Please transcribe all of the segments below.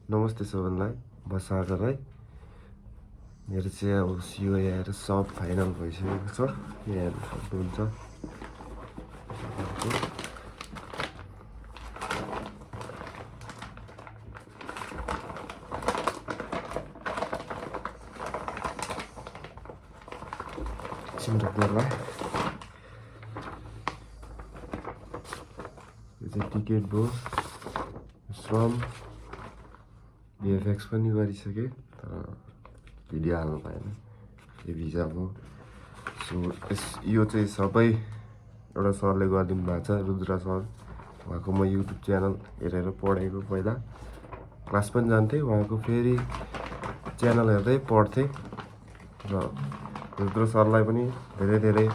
नमस्ते सबैलाई, म सागर है। मेरो चाहिँ अब सिओ आएर सब फाइनल भइसकेको छ। यहाँ हेर्न सक्नुहुन्छ। छिमरकलाई यो चाहिँ टिकट भयो, श्रम VFX पनि गरिसकेँ तर भिडियो हाल्नु पाएन। यो भिजा भयो। सो यो चाहिँ सबै एउटा सरले गरिदिनु भएको छ, रुद्र सर। उहाँको म युट्युब च्यानल हेरेर पढेको, पहिला क्लास पनि जान्थेँ उहाँको, फेरि च्यानल हेर्दै पढ्थेँ। र रुद्र सरलाई पनि धेरै धेरै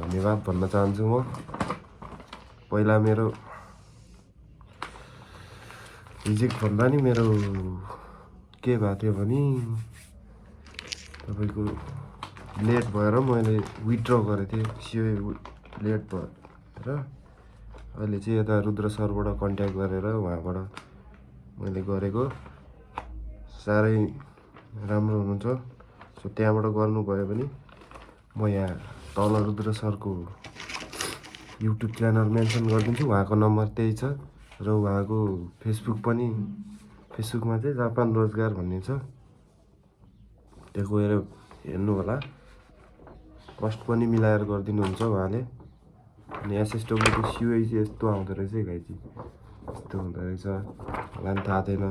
धन्यवाद भन्न चाहन्छु म। पहिला मेरो रिजेक्ट भन्दा नि मेरो के भएको थियो भने तपाईँको लेट भएर मैले विथड्र गरेको थिएँ। सिओ लेट भएर अहिले चाहिँ यता रुद्र सरबाट कन्ट्याक्ट गरेर उहाँबाट मैले गरेको। साह्रै राम्रो हुनुहुन्छ। सो त्यहाँबाट गर्नुभयो भने म यहाँ तल रुद्र सरको युट्युब च्यानल मेन्सन गरिदिन्छु। उहाँको नम्बर त्यही छ र उहाँको फेसबुक पनि, फेसबुकमा चाहिँ जापान रोजगार भन्ने छ, त्यहाँ गएर हेर्नु होला। कस्ट पनि मिलाएर गरिदिनुहुन्छ उहाँले। अनि एसएसडब्ल्यूको सिओ चाहिँ यस्तो आउँदो रहेछ गाइजी, यस्तो हुँदो रहेछ। मलाई पनि थाहा थिएन।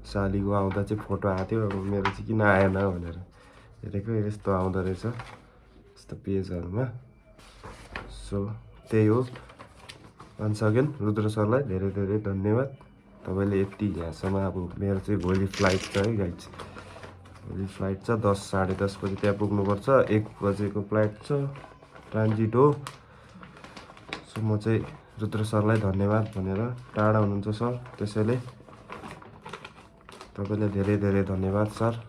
सालीको आउँदा चाहिँ फोटो आएको थियो, अब मेरो चाहिँ किन आएन भनेर हेरेको, यस्तो आउँदो रहेछ यस्तो पेजहरूमा। सो त्यही हो। वान्स अगेन रुद्र सरलाई धेरै धेरै धन्यवाद। तपाईँले यति यहाँसम्म, अब मेरो चाहिँ भोलि फ्लाइट छ है गाइज। भोलि फ्लाइट छ 10 साढे 10 बजी त्यहाँ पुग्नुपर्छ। 1 बजेको फ्लाइट छ, ट्रान्जिट हो। सो म चाहिँ रुद्र सरलाई धन्यवाद भनेर, टाढा हुनुहुन्छ सर त्यसैले तपाईँलाई धेरै धेरै धन्यवाद सर।